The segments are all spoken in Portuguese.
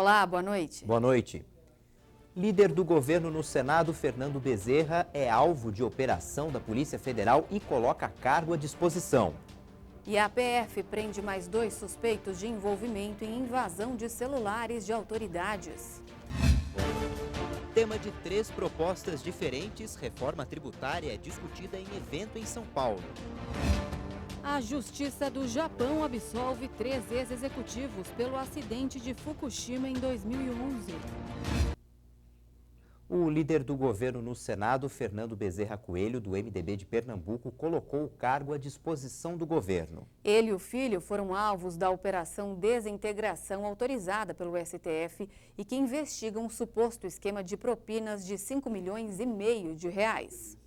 Olá, boa noite. Boa noite. Líder do governo no Senado, Fernando Bezerra, é alvo de operação da Polícia Federal e coloca cargo à disposição. E a PF prende mais 2 suspeitos de envolvimento em invasão de celulares de autoridades. Tema de 3 propostas diferentes, reforma tributária é discutida em evento em São Paulo. A Justiça do Japão absolve 3 ex-executivos pelo acidente de Fukushima em 2011. O líder do governo no Senado, Fernando Bezerra Coelho, do MDB de Pernambuco, colocou o cargo à disposição do governo. Ele e o filho foram alvos da Operação Desintegração autorizada pelo STF e que investiga um suposto esquema de propinas de 5,5 milhões de reais.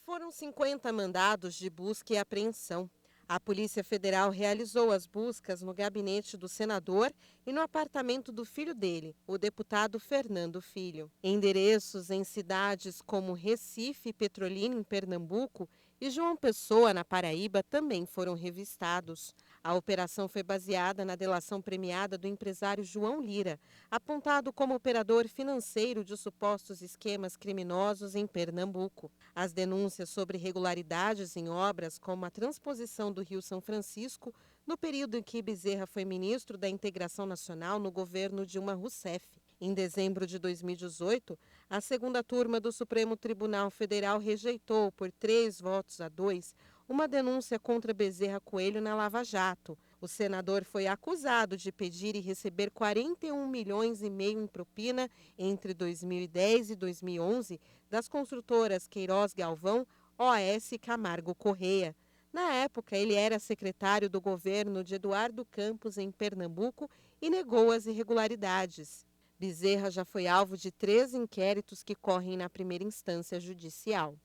Foram 50 mandados de busca e apreensão. A Polícia Federal realizou as buscas no gabinete do senador e no apartamento do filho dele, o deputado Fernando Filho. Endereços em cidades como Recife e Petrolina, em Pernambuco, e João Pessoa, na Paraíba, também foram revistados. A operação foi baseada na delação premiada do empresário João Lira, apontado como operador financeiro de supostos esquemas criminosos em Pernambuco. As denúncias sobre irregularidades em obras, como a transposição do Rio São Francisco, no período em que Bezerra foi ministro da Integração Nacional no governo Dilma Rousseff. Em dezembro de 2018, a segunda turma do Supremo Tribunal Federal rejeitou, por 3 votos a 2, uma denúncia contra Bezerra Coelho na Lava Jato. O senador foi acusado de pedir e receber 41,5 milhões em propina entre 2010 e 2011 das construtoras Queiroz Galvão, OS e Camargo Correia. Na época, ele era secretário do governo de Eduardo Campos, em Pernambuco, e negou as irregularidades. Bezerra já foi alvo de 3 inquéritos que correm na primeira instância judicial.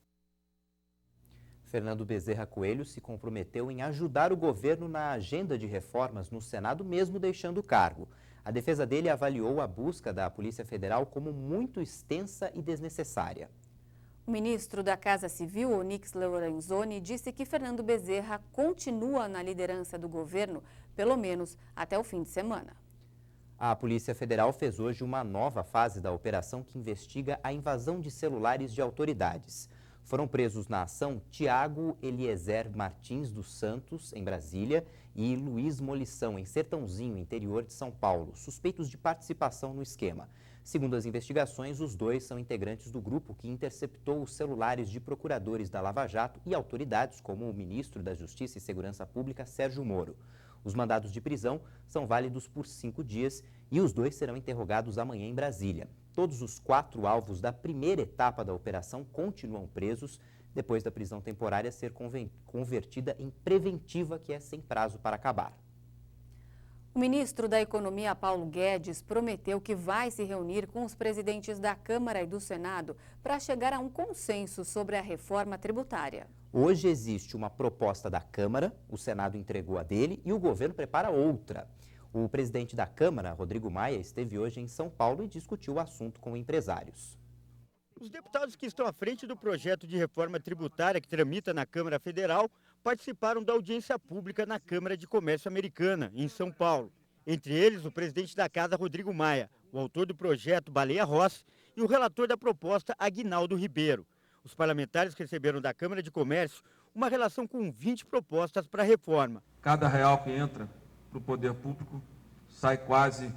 Fernando Bezerra Coelho se comprometeu em ajudar o governo na agenda de reformas no Senado, mesmo deixando o cargo. A defesa dele avaliou a busca da Polícia Federal como muito extensa e desnecessária. O ministro da Casa Civil, Onyx Lorenzoni, disse que Fernando Bezerra continua na liderança do governo, pelo menos até o fim de semana. A Polícia Federal fez hoje uma nova fase da operação que investiga a invasão de celulares de autoridades. Foram presos na ação Tiago Eliezer Martins dos Santos, em Brasília, e Luiz Molição, em Sertãozinho, interior de São Paulo, suspeitos de participação no esquema. Segundo as investigações, os 2 são integrantes do grupo que interceptou os celulares de procuradores da Lava Jato e autoridades como o ministro da Justiça e Segurança Pública, Sérgio Moro. Os mandados de prisão são válidos por 5 dias e os 2 serão interrogados amanhã em Brasília. Todos os 4 alvos da primeira etapa da operação continuam presos, depois da prisão temporária ser convertida em preventiva, que é sem prazo para acabar. O ministro da Economia, Paulo Guedes, prometeu que vai se reunir com os presidentes da Câmara e do Senado para chegar a um consenso sobre a reforma tributária. Hoje existe uma proposta da Câmara, o Senado entregou a dele e o governo prepara outra. O presidente da Câmara, Rodrigo Maia, esteve hoje em São Paulo e discutiu o assunto com empresários. Os deputados que estão à frente do projeto de reforma tributária que tramita na Câmara Federal participaram da audiência pública na Câmara de Comércio Americana, em São Paulo. Entre eles, o presidente da Casa, Rodrigo Maia, o autor do projeto, Baleia Rossi, e o relator da proposta, Aguinaldo Ribeiro. Os parlamentares receberam da Câmara de Comércio uma relação com 20 propostas para a reforma. Cada real que entra para o poder público sai quase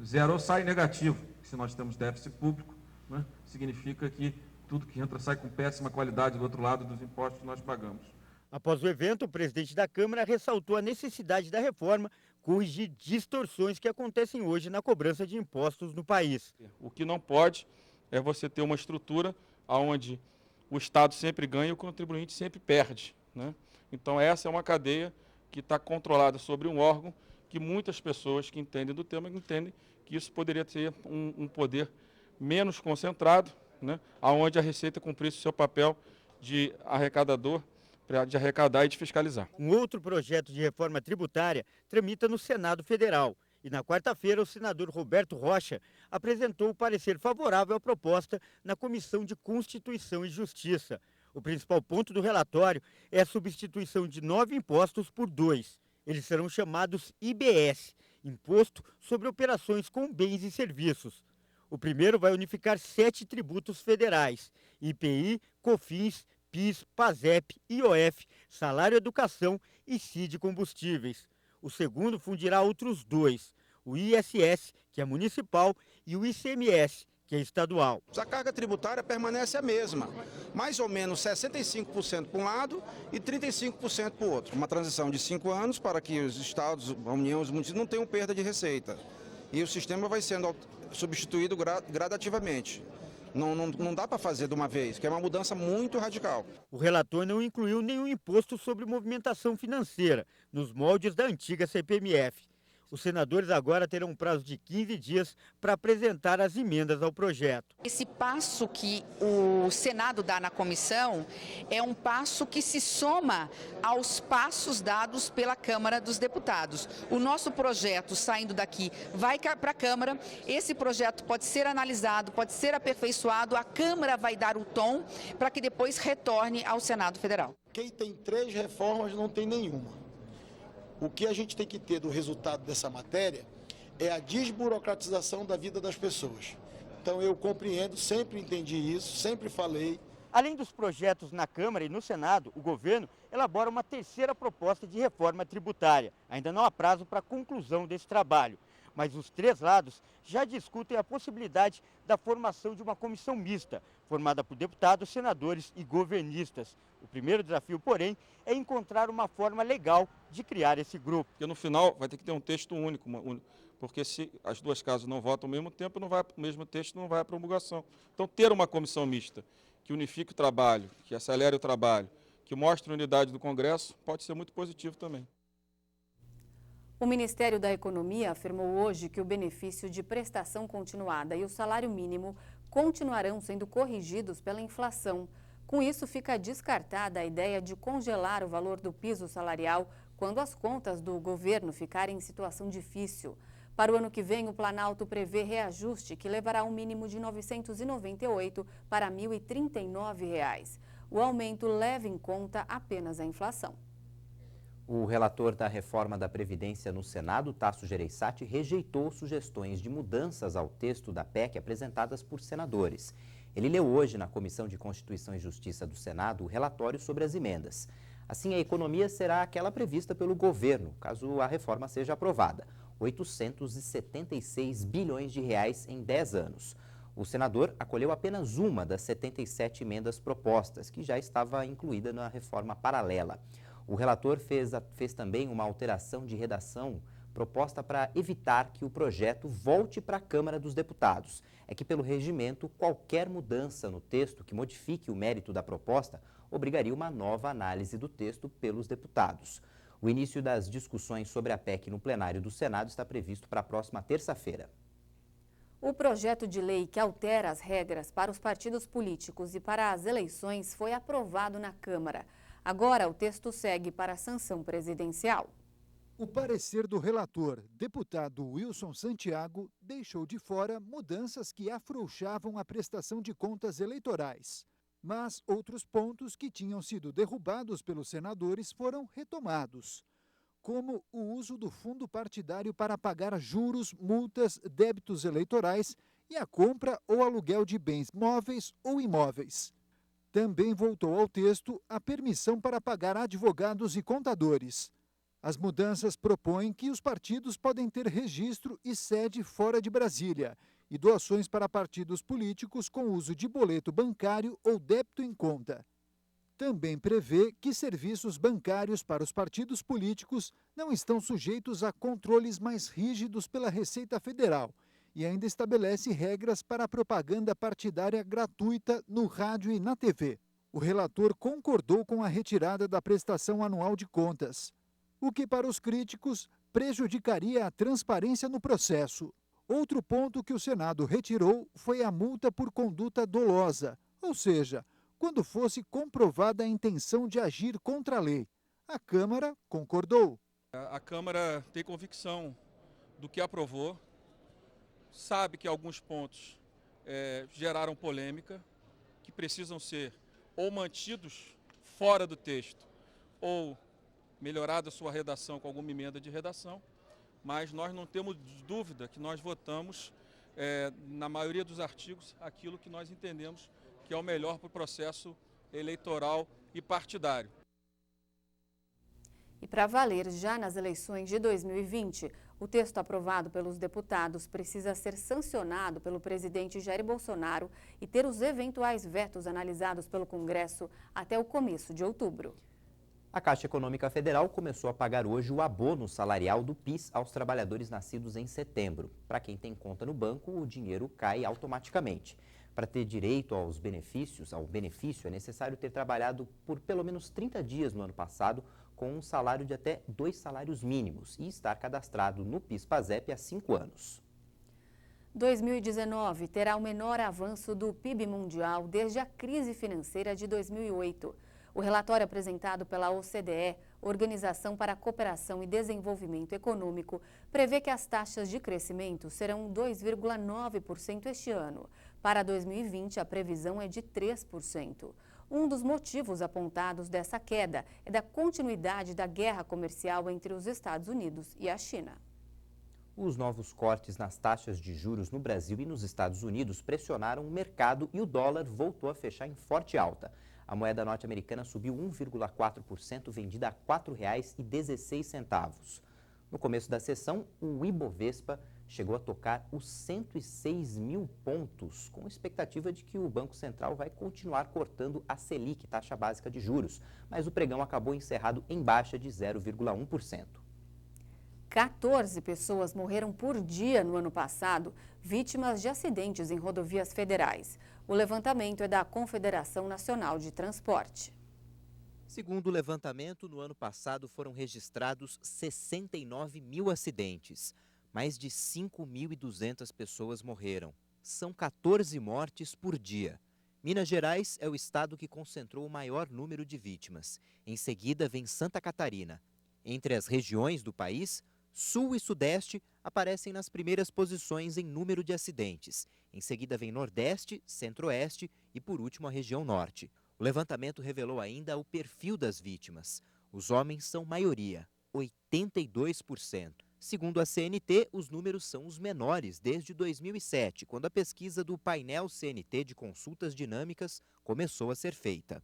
zero ou sai negativo. Se nós temos déficit público, né, significa que tudo que entra sai com péssima qualidade do outro lado dos impostos que nós pagamos. Após o evento, o presidente da Câmara ressaltou a necessidade da reforma corrigir distorções que acontecem hoje na cobrança de impostos no país. O que não pode é você ter uma estrutura onde o Estado sempre ganha e o contribuinte sempre perde, né? Então essa é uma cadeia que está controlada sobre um órgão que muitas pessoas que entendem do tema entendem que isso poderia ter um poder menos concentrado, né? Onde a Receita cumprisse o seu papel de arrecadador, de arrecadar e de fiscalizar. Um outro projeto de reforma tributária tramita no Senado Federal. E na quarta-feira, o senador Roberto Rocha apresentou o parecer favorável à proposta na Comissão de Constituição e Justiça. O principal ponto do relatório é a substituição de 9 impostos por 2. Eles serão chamados IBS imposto sobre operações com bens e serviços. O primeiro vai unificar 7 tributos federais: IPI, COFINS, PIS, PASEP, IOF, Salário Educação e CID Combustíveis. O segundo fundirá outros 2, o ISS, que é municipal, e o ICMS, que é estadual. A carga tributária permanece a mesma, mais ou menos 65% para um lado e 35% para o outro. Uma transição de 5 anos para que os estados, a União, os municípios não tenham perda de receita. E o sistema vai sendo substituído gradativamente. Não dá para fazer de uma vez, que é uma mudança muito radical. O relator não incluiu nenhum imposto sobre movimentação financeira, nos moldes da antiga CPMF. Os senadores agora terão um prazo de 15 dias para apresentar as emendas ao projeto. Esse passo que o Senado dá na comissão é um passo que se soma aos passos dados pela Câmara dos Deputados. O nosso projeto, saindo daqui, vai para a Câmara. Esse projeto pode ser analisado, pode ser aperfeiçoado. A Câmara vai dar o tom para que depois retorne ao Senado Federal. Quem tem 3 reformas não tem nenhuma. O que a gente tem que ter do resultado dessa matéria é a desburocratização da vida das pessoas. Então eu compreendo, sempre entendi isso, sempre falei. Além dos projetos na Câmara e no Senado, o governo elabora uma terceira proposta de reforma tributária. Ainda não há prazo para a conclusão desse trabalho. Mas os 3 lados já discutem a possibilidade da formação de uma comissão mista, formada por deputados, senadores e governistas. O primeiro desafio, porém, é encontrar uma forma legal de criar esse grupo. Porque no final vai ter que ter um texto único, porque se as 2 casas não votam ao mesmo tempo, o mesmo texto não vai à promulgação. Então, ter uma comissão mista que unifique o trabalho, que acelere o trabalho, que mostre a unidade do Congresso, pode ser muito positivo também. O Ministério da Economia afirmou hoje que o benefício de prestação continuada e o salário mínimo continuarão sendo corrigidos pela inflação. Com isso, fica descartada a ideia de congelar o valor do piso salarial quando as contas do governo ficarem em situação difícil. Para o ano que vem, o Planalto prevê reajuste que levará um mínimo de R$ 998 para R$ 1.039. O aumento leva em conta apenas a inflação. O relator da reforma da Previdência no Senado, Tasso Gereissati, rejeitou sugestões de mudanças ao texto da PEC apresentadas por senadores. Ele leu hoje na Comissão de Constituição e Justiça do Senado o relatório sobre as emendas. Assim, a economia será aquela prevista pelo governo, caso a reforma seja aprovada, 876 bilhões de reais em 10 anos. O senador acolheu apenas uma das 77 emendas propostas, que já estava incluída na reforma paralela. O relator fez também uma alteração de redação proposta para evitar que o projeto volte para a Câmara dos Deputados. É que, pelo regimento, qualquer mudança no texto que modifique o mérito da proposta obrigaria uma nova análise do texto pelos deputados. O início das discussões sobre a PEC no plenário do Senado está previsto para a próxima terça-feira. O projeto de lei que altera as regras para os partidos políticos e para as eleições foi aprovado na Câmara. Agora, o texto segue para a sanção presidencial. O parecer do relator, deputado Wilson Santiago, deixou de fora mudanças que afrouxavam a prestação de contas eleitorais. Mas outros pontos que tinham sido derrubados pelos senadores foram retomados, como o uso do fundo partidário para pagar juros, multas, débitos eleitorais e a compra ou aluguel de bens móveis ou imóveis. Também voltou ao texto a permissão para pagar advogados e contadores. As mudanças propõem que os partidos podem ter registro e sede fora de Brasília e doações para partidos políticos com uso de boleto bancário ou débito em conta. Também prevê que serviços bancários para os partidos políticos não estão sujeitos a controles mais rígidos pela Receita Federal e ainda estabelece regras para a propaganda partidária gratuita no rádio e na TV. O relator concordou com a retirada da prestação anual de contas, o que para os críticos prejudicaria a transparência no processo. Outro ponto que o Senado retirou foi a multa por conduta dolosa, ou seja, quando fosse comprovada a intenção de agir contra a lei. A Câmara concordou. A Câmara tem convicção do que aprovou, sabe que alguns pontos geraram polêmica, que precisam ser ou mantidos fora do texto ou melhorada sua redação com alguma emenda de redação, mas nós não temos dúvida que nós votamos, na maioria dos artigos, aquilo que nós entendemos que é o melhor para o processo eleitoral e partidário. E para valer já nas eleições de 2020, o texto aprovado pelos deputados precisa ser sancionado pelo presidente Jair Bolsonaro e ter os eventuais vetos analisados pelo Congresso até o começo de outubro. A Caixa Econômica Federal começou a pagar hoje o abono salarial do PIS aos trabalhadores nascidos em setembro. Para quem tem conta no banco, o dinheiro cai automaticamente. Para ter direito ao benefício, é necessário ter trabalhado por pelo menos 30 dias no ano passado, com um salário de até 2 salários mínimos e estar cadastrado no PIS/PASEP há 5 anos. 2019 terá o menor avanço do PIB mundial desde a crise financeira de 2008. O relatório apresentado pela OCDE, Organização para a Cooperação e Desenvolvimento Econômico, prevê que as taxas de crescimento serão 2,9% este ano. Para 2020, a previsão é de 3%. Um dos motivos apontados dessa queda é da continuidade da guerra comercial entre os Estados Unidos e a China. Os novos cortes nas taxas de juros no Brasil e nos Estados Unidos pressionaram o mercado e o dólar voltou a fechar em forte alta. A moeda norte-americana subiu 1,4%, vendida a R$ 4,16. No começo da sessão, o Ibovespa chegou a tocar os 106 mil pontos, com expectativa de que o Banco Central vai continuar cortando a Selic, taxa básica de juros, mas o pregão acabou encerrado em baixa de 0,1%. 14 pessoas morreram por dia no ano passado, vítimas de acidentes em rodovias federais. O levantamento é da Confederação Nacional de Transporte. Segundo o levantamento, no ano passado foram registrados 69 mil acidentes. Mais de 5.200 pessoas morreram. São 14 mortes por dia. Minas Gerais é o estado que concentrou o maior número de vítimas. Em seguida vem Santa Catarina. Entre as regiões do país, Sul e Sudeste aparecem nas primeiras posições em número de acidentes. Em seguida vem Nordeste, Centro-Oeste e, por último, a região Norte. O levantamento revelou ainda o perfil das vítimas. Os homens são maioria, 82%. Segundo a CNT, os números são os menores desde 2007, quando a pesquisa do painel CNT de consultas dinâmicas começou a ser feita.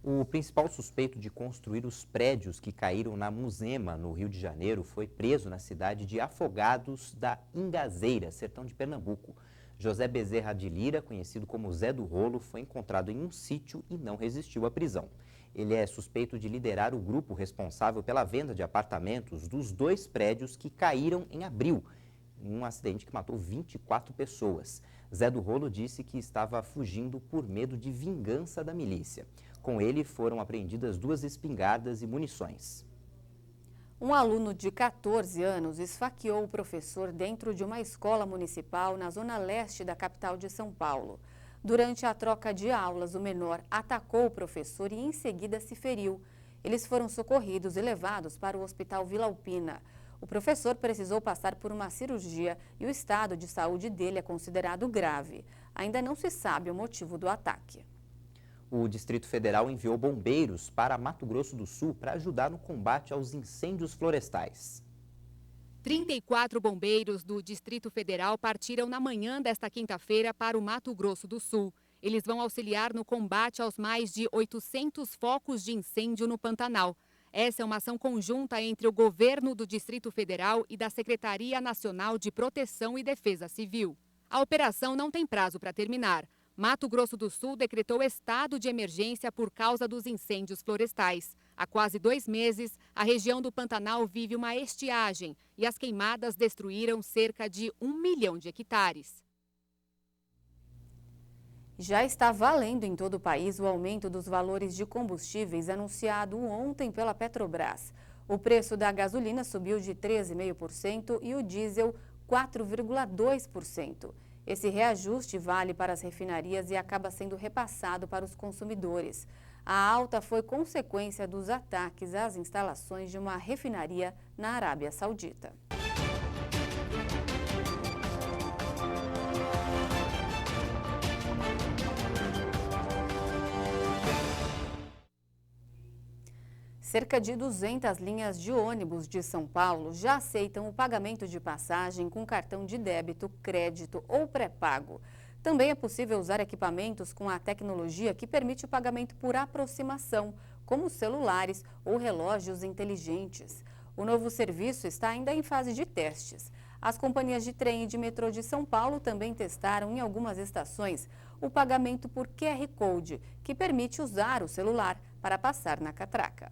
O principal suspeito de construir os prédios que caíram na Muzema, no Rio de Janeiro, foi preso na cidade de Afogados da Ingazeira, sertão de Pernambuco. José Bezerra de Lira, conhecido como Zé do Rolo, foi encontrado em um sítio e não resistiu à prisão. Ele é suspeito de liderar o grupo responsável pela venda de apartamentos dos 2 prédios que caíram em abril, em um acidente que matou 24 pessoas. Zé do Rolo disse que estava fugindo por medo de vingança da milícia. Com ele foram apreendidas 2 espingardas e munições. Um aluno de 14 anos esfaqueou o professor dentro de uma escola municipal na zona leste da capital de São Paulo. Durante a troca de aulas, o menor atacou o professor e em seguida se feriu. Eles foram socorridos e levados para o Hospital Vila Alpina. O professor precisou passar por uma cirurgia e o estado de saúde dele é considerado grave. Ainda não se sabe o motivo do ataque. O Distrito Federal enviou bombeiros para Mato Grosso do Sul para ajudar no combate aos incêndios florestais. 34 bombeiros do Distrito Federal partiram na manhã desta quinta-feira para o Mato Grosso do Sul. Eles vão auxiliar no combate aos mais de 800 focos de incêndio no Pantanal. Essa é uma ação conjunta entre o governo do Distrito Federal e da Secretaria Nacional de Proteção e Defesa Civil. A operação não tem prazo para terminar. Mato Grosso do Sul decretou estado de emergência por causa dos incêndios florestais. Há quase 2 meses, a região do Pantanal vive uma estiagem e as queimadas destruíram cerca de 1 milhão de hectares. Já está valendo em todo o país o aumento dos valores de combustíveis anunciado ontem pela Petrobras. O preço da gasolina subiu de 13,5% e o diesel 4,2%. Esse reajuste vale para as refinarias e acaba sendo repassado para os consumidores. A alta foi consequência dos ataques às instalações de uma refinaria na Arábia Saudita. Cerca de 200 linhas de ônibus de São Paulo já aceitam o pagamento de passagem com cartão de débito, crédito ou pré-pago. Também é possível usar equipamentos com a tecnologia que permite o pagamento por aproximação, como celulares ou relógios inteligentes. O novo serviço está ainda em fase de testes. As companhias de trem e de metrô de São Paulo também testaram em algumas estações o pagamento por QR Code, que permite usar o celular para passar na catraca.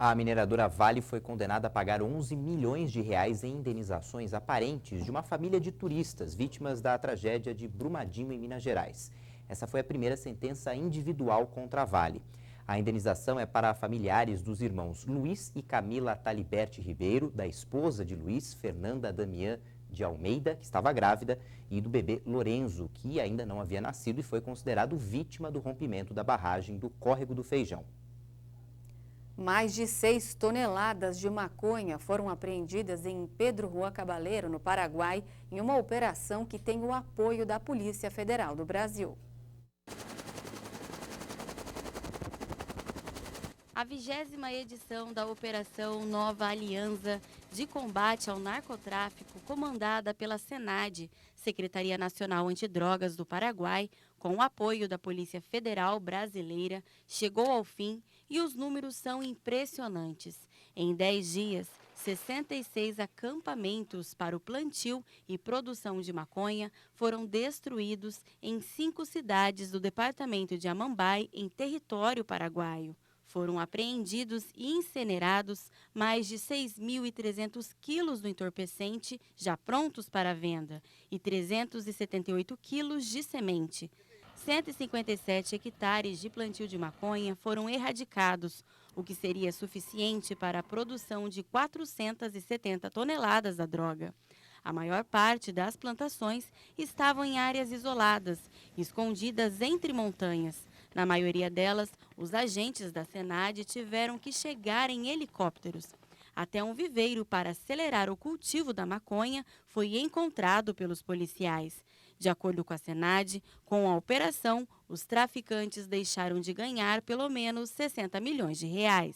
A mineradora Vale foi condenada a pagar 11 milhões de reais em indenizações aparentes de uma família de turistas vítimas da tragédia de Brumadinho, em Minas Gerais. Essa foi a primeira sentença individual contra a Vale. A indenização é para familiares dos irmãos Luiz e Camila Taliberti Ribeiro, da esposa de Luiz, Fernanda Damiã de Almeida, que estava grávida, e do bebê Lorenzo, que ainda não havia nascido e foi considerado vítima do rompimento da barragem do Córrego do Feijão. Mais de 6 toneladas de maconha foram apreendidas em Pedro Juan Cabaleiro, no Paraguai, em uma operação que tem o apoio da Polícia Federal do Brasil. A 20ª edição da Operação Nova Aliança de Combate ao Narcotráfico, comandada pela SENAD, Secretaria Nacional Antidrogas do Paraguai, com o apoio da Polícia Federal Brasileira, chegou ao fim e os números são impressionantes. Em 10 dias, 66 acampamentos para o plantio e produção de maconha foram destruídos em 5 cidades do departamento de Amambai, em território paraguaio. Foram apreendidos e incinerados mais de 6.300 quilos do entorpecente já prontos para venda e 378 quilos de semente. 157 hectares de plantio de maconha foram erradicados, o que seria suficiente para a produção de 470 toneladas da droga. A maior parte das plantações estavam em áreas isoladas, escondidas entre montanhas. Na maioria delas, os agentes da SENAD tiveram que chegar em helicópteros. Até um viveiro para acelerar o cultivo da maconha foi encontrado pelos policiais. De acordo com a SENAD, com a operação, os traficantes deixaram de ganhar pelo menos 60 milhões de reais.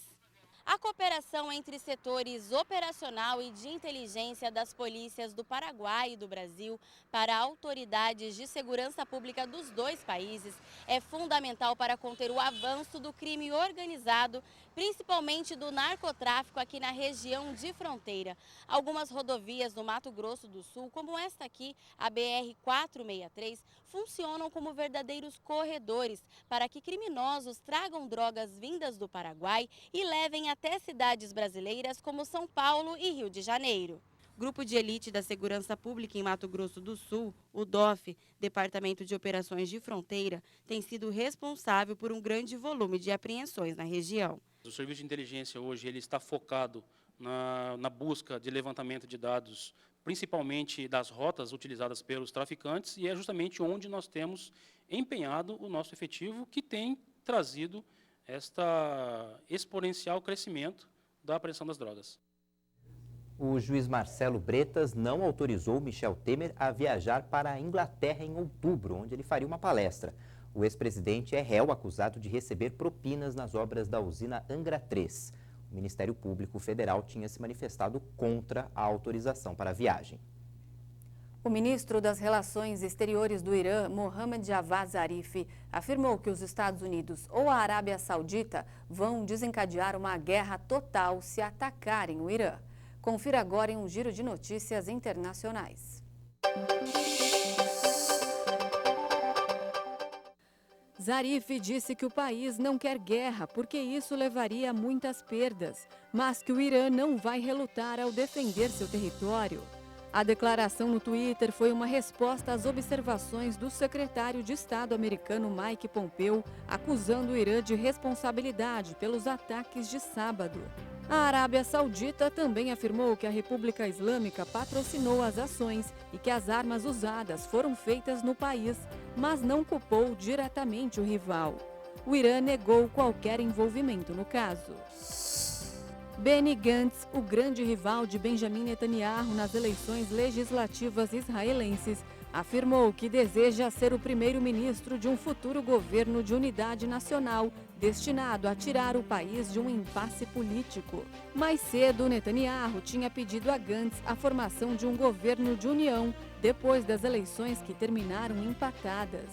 A cooperação entre setores operacional e de inteligência das polícias do Paraguai e do Brasil para autoridades de segurança pública dos dois países é fundamental para conter o avanço do crime organizado, principalmente do narcotráfico aqui na região de fronteira. Algumas rodovias do Mato Grosso do Sul, como esta aqui, a BR-463, funcionam como verdadeiros corredores para que criminosos tragam drogas vindas do Paraguai e levem até cidades brasileiras como São Paulo e Rio de Janeiro. Grupo de Elite da Segurança Pública em Mato Grosso do Sul, o DOF, Departamento de Operações de Fronteira, tem sido responsável por um grande volume de apreensões na região. O serviço de inteligência hoje ele está focado na busca de levantamento de dados, principalmente das rotas utilizadas pelos traficantes, e é justamente onde nós temos empenhado o nosso efetivo, que tem trazido esta exponencial crescimento da apreensão das drogas. O juiz Marcelo Bretas não autorizou Michel Temer a viajar para a Inglaterra em outubro, onde ele faria uma palestra. O ex-presidente é réu acusado de receber propinas nas obras da usina Angra 3. O Ministério Público Federal tinha se manifestado contra a autorização para a viagem. O ministro das Relações Exteriores do Irã, Mohammad Javad Zarif, afirmou que os Estados Unidos ou a Arábia Saudita vão desencadear uma guerra total se atacarem o Irã. Confira agora em um giro de notícias internacionais. Zarif disse que o país não quer guerra porque isso levaria a muitas perdas, mas que o Irã não vai relutar ao defender seu território. A declaração no Twitter foi uma resposta às observações do secretário de Estado americano Mike Pompeo, acusando o Irã de responsabilidade pelos ataques de sábado. A Arábia Saudita também afirmou que a República Islâmica patrocinou as ações e que as armas usadas foram feitas no país, mas não culpou diretamente o rival. O Irã negou qualquer envolvimento no caso. Benny Gantz, o grande rival de Benjamin Netanyahu nas eleições legislativas israelenses, afirmou que deseja ser o primeiro-ministro de um futuro governo de unidade nacional, destinado a tirar o país de um impasse político. Mais cedo, Netanyahu tinha pedido a Gantz a formação de um governo de união, depois das eleições que terminaram empatadas.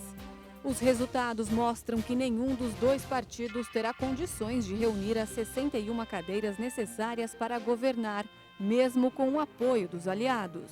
Os resultados mostram que nenhum dos dois partidos terá condições de reunir as 61 cadeiras necessárias para governar, mesmo com o apoio dos aliados.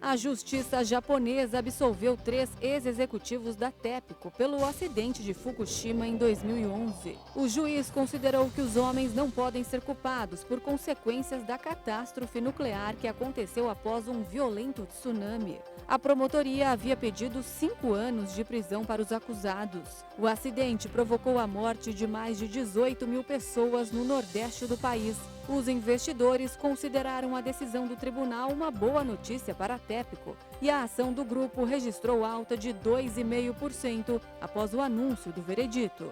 A justiça japonesa absolveu 3 ex-executivos da TEPCO pelo acidente de Fukushima em 2011. O juiz considerou que os homens não podem ser culpados por consequências da catástrofe nuclear que aconteceu após um violento tsunami. A promotoria havia pedido 5 anos de prisão para os acusados. O acidente provocou a morte de mais de 18 mil pessoas no nordeste do país. Os investidores consideraram a decisão do tribunal uma boa notícia para a TEPCO e a ação do grupo registrou alta de 2,5% após o anúncio do veredito.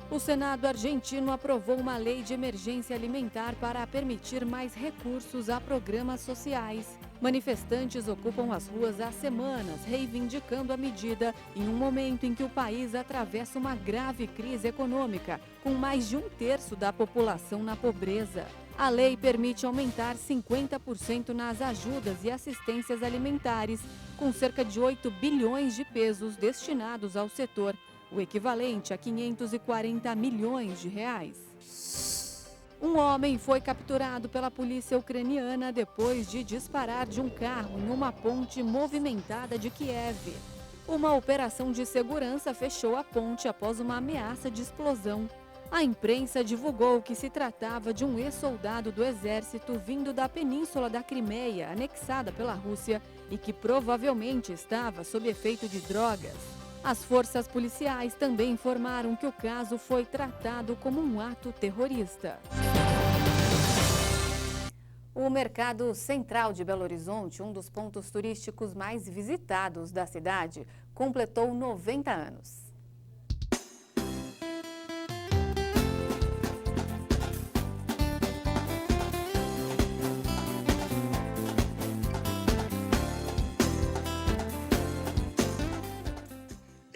O Senado argentino aprovou uma lei de emergência alimentar para permitir mais recursos a programas sociais. Manifestantes ocupam as ruas há semanas, reivindicando a medida em um momento em que o país atravessa uma grave crise econômica, com mais de 1/3 da população na pobreza. A lei permite aumentar 50% nas ajudas e assistências alimentares, com cerca de 8 bilhões de pesos destinados ao setor, o equivalente a 540 milhões de reais. Um homem foi capturado pela polícia ucraniana depois de disparar de um carro em uma ponte movimentada de Kiev. Uma operação de segurança fechou a ponte após uma ameaça de explosão. A imprensa divulgou que se tratava de um ex-soldado do exército vindo da península da Crimeia, anexada pela Rússia, e que provavelmente estava sob efeito de drogas. As forças policiais também informaram que o caso foi tratado como um ato terrorista. O Mercado Central de Belo Horizonte, um dos pontos turísticos mais visitados da cidade, completou 90 anos.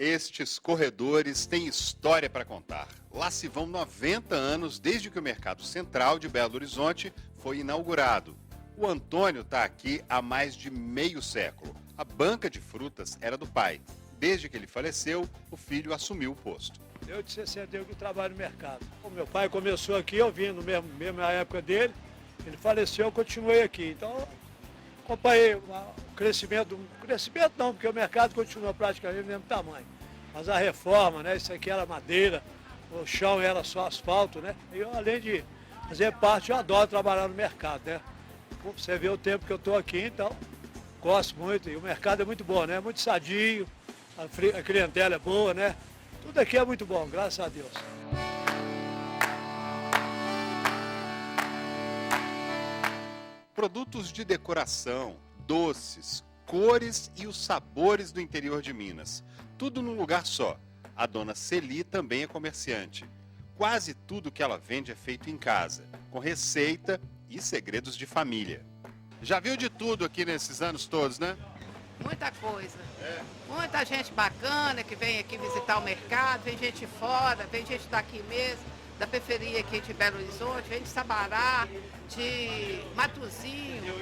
Estes corredores têm história para contar. Lá se vão 90 anos desde que o Mercado Central de Belo Horizonte foi inaugurado. O Antônio está aqui há mais de meio século. A banca de frutas era do pai. Desde que ele faleceu, o filho assumiu o posto. Eu de 61 que trabalho no mercado. O meu pai começou aqui, eu vim no mesmo na época dele. Ele faleceu, eu continuei aqui. Então, acompanhei o crescimento não, porque o mercado continua praticamente do mesmo tamanho. Mas a reforma, né? Isso aqui era madeira, o chão era só asfalto, né? E eu, além de fazer parte, eu adoro trabalhar no mercado, né? Você vê o tempo que eu estou aqui, então gosto muito. E o mercado é muito bom, né? Muito sadio, a clientela é boa, né? Tudo aqui é muito bom, graças a Deus. Produtos de decoração, doces, cores e os sabores do interior de Minas. Tudo num lugar só. A dona Celi também é comerciante. Quase tudo que ela vende é feito em casa, com receita e segredos de família. Já viu de tudo aqui nesses anos todos, né? Muita coisa. Muita gente bacana que vem aqui visitar o mercado, vem gente fora, vem gente daqui mesmo, da periferia aqui de Belo Horizonte, vem de Sabará, de Matozinho,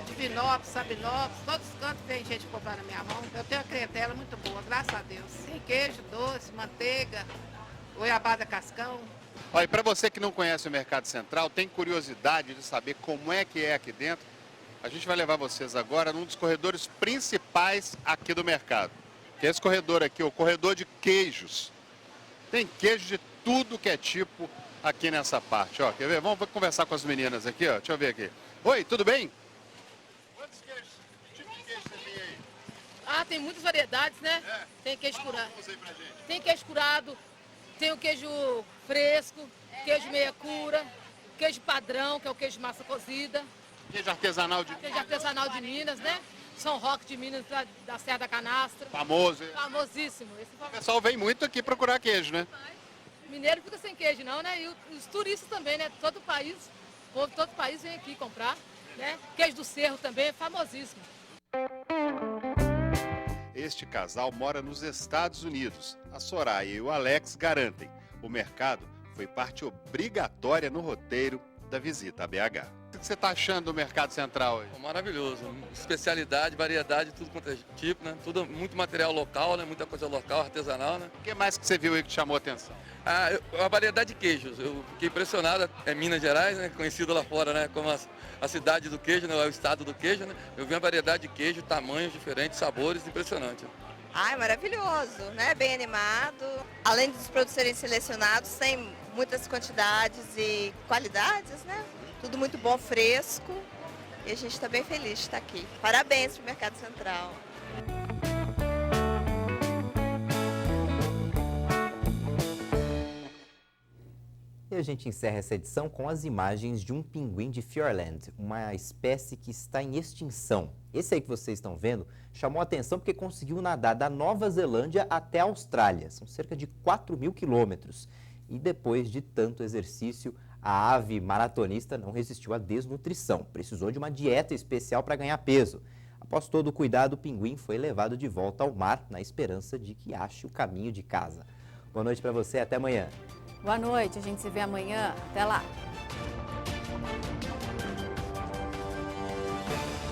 de Vinópolis, Sabinópolis, todos os cantos vem gente comprar na minha mão. Eu tenho uma clientela muito boa, graças a Deus. Tem queijo, doce, manteiga, goiabada cascão. Olha, e para você que não conhece o Mercado Central, tem curiosidade de saber como é que é aqui dentro, a gente vai levar vocês agora num dos corredores principais aqui do mercado. Que é esse corredor aqui, o corredor de queijos. Tem queijo de tudo que é tipo aqui nessa parte, ó. Quer ver? Vamos conversar com as meninas aqui, ó. Deixa eu ver aqui. Oi, tudo bem? Quantos queijos, tipo de queijo você tem aí? Ah, tem muitas variedades, né? Tem queijo curado. Tem queijo curado, tem o queijo fresco, queijo meia cura, queijo padrão, que é o queijo de massa cozida. Queijo artesanal Queijo artesanal de Minas, né? São Roque de Minas, da Serra da Canastra. Famoso. Famosíssimo. O pessoal vem muito aqui procurar queijo, né? Mineiro fica sem queijo não, né? E os turistas também, né? Todo o país, o povo de todo o país vem aqui comprar, né? Queijo do Cerro também é famosíssimo. Este casal mora nos Estados Unidos. A Soraya e o Alex garantem. O mercado foi parte obrigatória no roteiro da visita a BH. O que você está achando do Mercado Central hoje? Maravilhoso. Especialidade, variedade, tudo quanto é tipo, né? Tudo, muito material local, né? Muita coisa local, artesanal, né? O que mais que você viu aí que te chamou a atenção? A variedade de queijos. Eu fiquei impressionado. É Minas Gerais, né? Conhecido lá fora, né? Como a cidade do queijo, né? O estado do queijo, né? Eu vi uma variedade de queijo, tamanhos diferentes, sabores, impressionante. Ai, maravilhoso, né? Bem animado. Além dos produtos serem selecionados, tem muitas quantidades e qualidades, né? Tudo muito bom, fresco. E a gente está bem feliz de estar aqui. Parabéns para o Mercado Central. E a gente encerra essa edição com as imagens de um pinguim de Fiordland, uma espécie que está em extinção. Esse aí que vocês estão vendo chamou a atenção porque conseguiu nadar da Nova Zelândia até a Austrália. São cerca de 4.000 quilômetros. E depois de tanto exercício, a ave maratonista não resistiu à desnutrição. Precisou de uma dieta especial para ganhar peso. Após todo o cuidado, o pinguim foi levado de volta ao mar na esperança de que ache o caminho de casa. Boa noite para você, até amanhã. Boa noite, a gente se vê amanhã. Até lá.